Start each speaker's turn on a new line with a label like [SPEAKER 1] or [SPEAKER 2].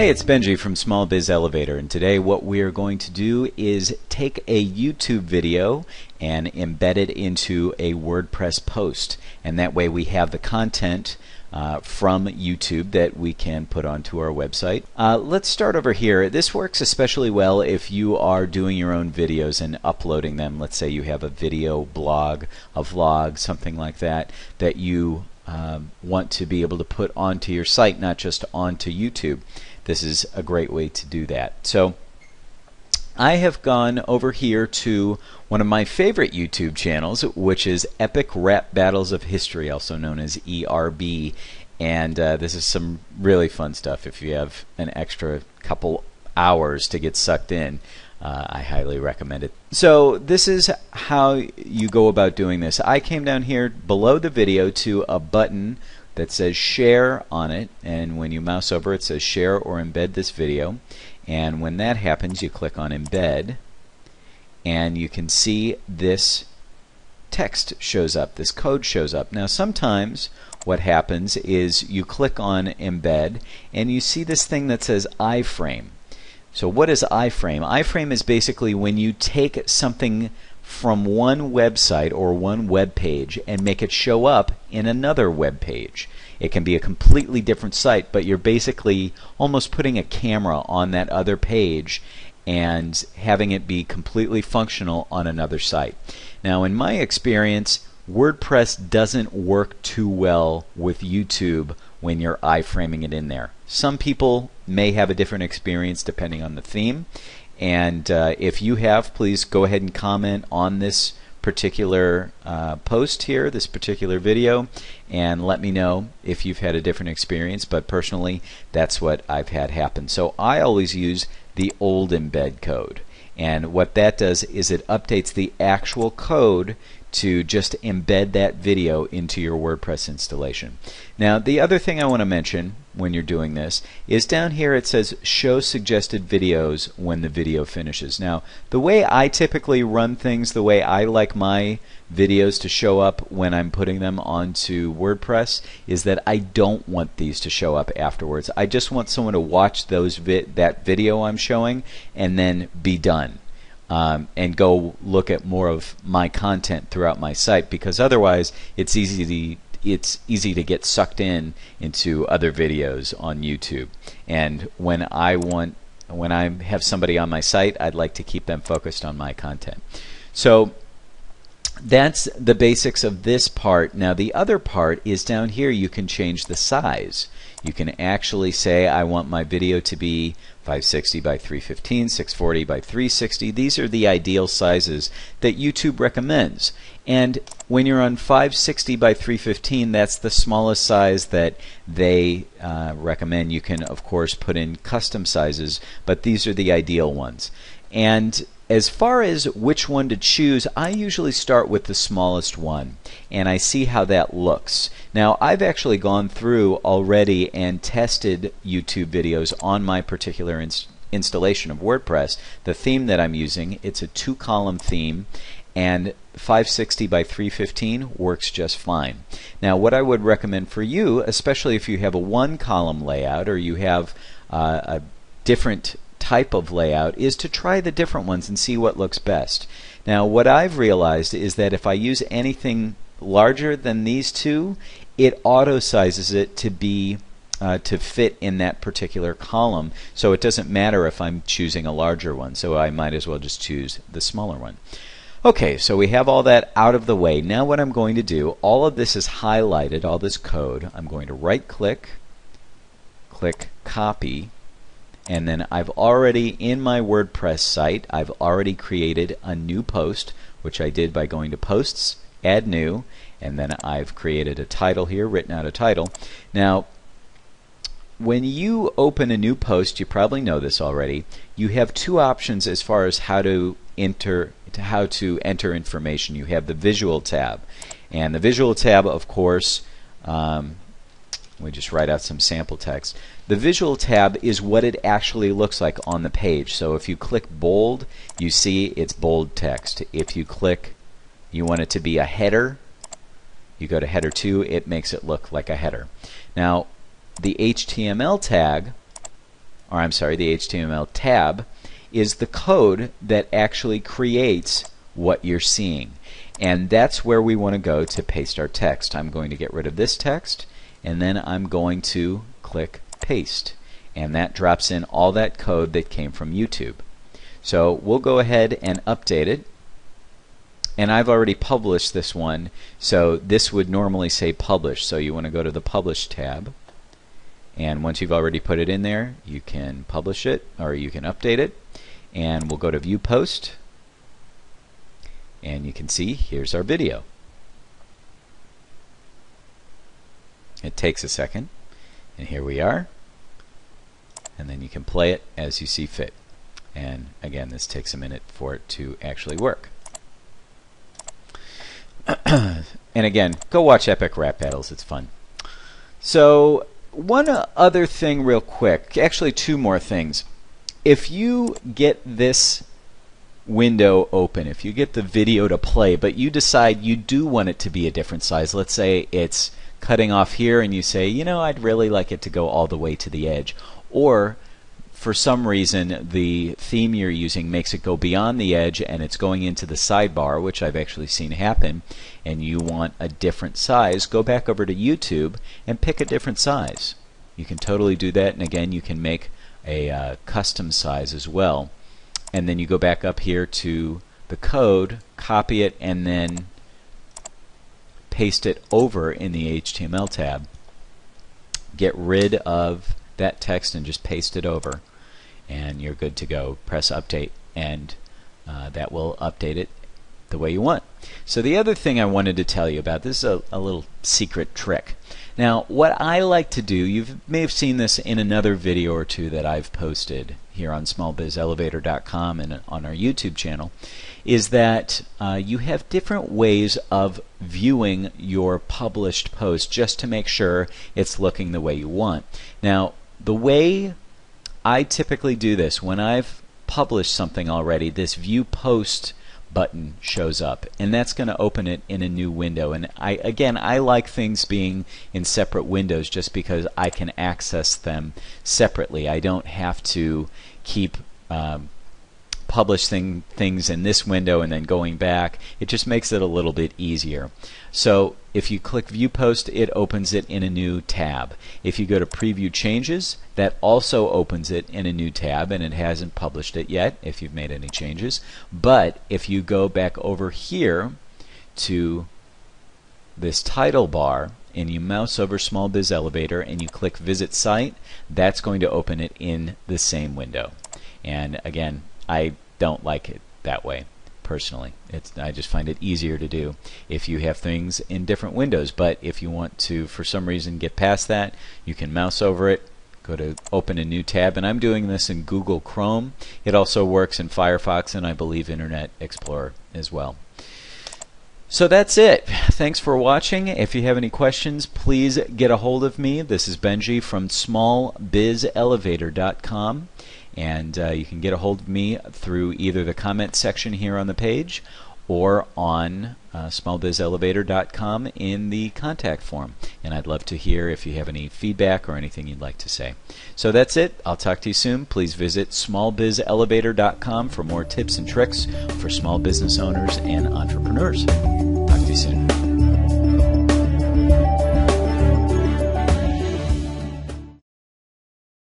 [SPEAKER 1] Hey, it's Benji from Small Biz Elevator, and today what we are going to do is take a YouTube video and embed it into a WordPress post, and that way we have the content from YouTube that we can put onto our website. Let's start over here. This works especially well if you are doing your own videos and uploading them. Let's say you have a video blog, a vlog, something like that, that you want to be able to put onto your site, not just onto YouTube. This is a great way to do that. So I have gone over here to one of my favorite YouTube channels, which is Epic Rap Battles of History, also known as ERB. And this is some really fun stuff. If you have an extra couple hours to get sucked in, I highly recommend it. So this is how you go about doing this. I came down here below the video to a button that says share on it, and when you mouse over it says share or embed this video, and when that happens you click on embed and you can see this text shows up, this code shows up. Now sometimes what happens is you click on embed and you see this thing that says iframe. So what is iframe? Iframe is basically when you take something from one website or one web page and make it show up in another web page. It can be a completely different site, but you're basically almost putting a camera on that other page and having it be completely functional on another site. Now in my experience, WordPress doesn't work too well with YouTube when you're iframing it in there. Some people may have a different experience depending on the theme. And if you have, please go ahead and comment on this particular post here, this particular video, and let me know if you've had a different experience. But personally, that's what I've had happen. So I always use the old embed code. And what that does is it updates the actual code to just embed that video into your WordPress installation. Now the other thing I want to mention when you're doing this is down here it says show suggested videos when the video finishes. Now the way I typically run things, the way I like my videos to show up when I'm putting them onto WordPress is that I don't want these to show up afterwards. I just want someone to watch that video I'm showing and then be done. And go look at more of my content throughout my site, because otherwise it's easy to get sucked into other videos on YouTube. And when I have somebody on my site, I'd like to keep them focused on my content. So that's the basics of this part. Now the other part is down here. You can change the size. You can actually say I want my video to be 560 by 315, 640 by 360. These are the ideal sizes that YouTube recommends. And when you're on 560 by 315, that's the smallest size that they recommend. You can of course put in custom sizes, but these are the ideal ones. And as far as which one to choose, I usually start with the smallest one and I see how that looks. Now I've actually gone through already and tested YouTube videos on my particular installation of WordPress. The theme that I'm using, it's a 2-column theme, and 560 by 315 works just fine. Now what I would recommend for you, especially if you have a 1-column layout or you have a different type of layout, is to try the different ones and see what looks best. Now what I've realized is that if I use anything larger than these two, it auto sizes it to be to fit in that particular column, so it doesn't matter if I'm choosing a larger one, so I might as well just choose the smaller one. Okay, so we have all that out of the way. Now what I'm going to do, all of this is highlighted, all this code. I'm going to right click, click copy, and then I've already, in my WordPress site, I've already created a new post, which I did by going to Posts, Add New, and then I've created a title here, written out a title. Now, when you open a new post, you probably know this already, you have two options as far as how to enter information. You have the Visual tab, and the Visual tab, of course, we just write out some sample text. The Visual tab is what it actually looks like on the page. So if you click bold, you see it's bold text. If you click, you want it to be a header, you go to header 2, it makes it look like a header. Now the HTML tag or I'm sorry, the HTML tab, is the code that actually creates what you're seeing. And that's where we want to go to paste our text. I'm going to get rid of this text, and then I'm going to click paste. And that drops in all that code that came from YouTube. So we'll go ahead and update it. And I've already published this one, so this would normally say publish. So you want to go to the Publish tab. And once you've already put it in there, you can publish it, or you can update it. And we'll go to View Post. And you can see, here's our video. It takes a second. And here we are. And then you can play it as you see fit. And again, this takes a minute for it to actually work. And again, go watch Epic Rap Battles, it's fun. So one other thing real quick, actually two more things. If you get this window open, if you get the video to play, but you decide you do want it to be a different size, let's say it's cutting off here and you say, you know, I'd really like it to go all the way to the edge, or for some reason the theme you're using makes it go beyond the edge and it's going into the sidebar, which I've actually seen happen, and you want a different size, go back over to YouTube and pick a different size. You can totally do that, and again you can make a custom size as well. And then you go back up here to the code, copy it, and then paste it over in the HTML tab. Get rid of that text and just paste it over, and you're good to go. Press update, and that will update it the way you want. So the other thing I wanted to tell you about, this is a little secret trick. Now what I like to do, you may have seen this in another video or two that I've posted here on smallbizelevator.com and on our YouTube channel, is that you have different ways of viewing your published post just to make sure it's looking the way you want. Now the way I typically do this, when I've published something already, this View Post button shows up, and that's going to open it in a new window. And I like things being in separate windows just because I can access them separately. I don't have to keep publishing things in this window and then going back. It just makes it a little bit easier. So if you click View Post, it opens it in a new tab. If you go to Preview Changes, that also opens it in a new tab, and it hasn't published it yet if you've made any changes. But if you go back over here to this title bar and you mouse over Small Biz Elevator and you click Visit Site, that's going to open it in the same window. And again, I don't like it that way personally. I just find it easier to do if you have things in different windows. But if you want to, for some reason, get past that, you can mouse over it, go to open a new tab, and I'm doing this in Google Chrome. It also works in Firefox and I believe Internet Explorer as well. So that's it. Thanks for watching. If you have any questions, please get a hold of me. This is Benji from smallbizelevator.com. And you can get a hold of me through either the comment section here on the page or on smallbizelevator.com in the contact form. And I'd love to hear if you have any feedback or anything you'd like to say. So that's it. I'll talk to you soon. Please visit smallbizelevator.com for more tips and tricks for small business owners and entrepreneurs. Talk to you soon.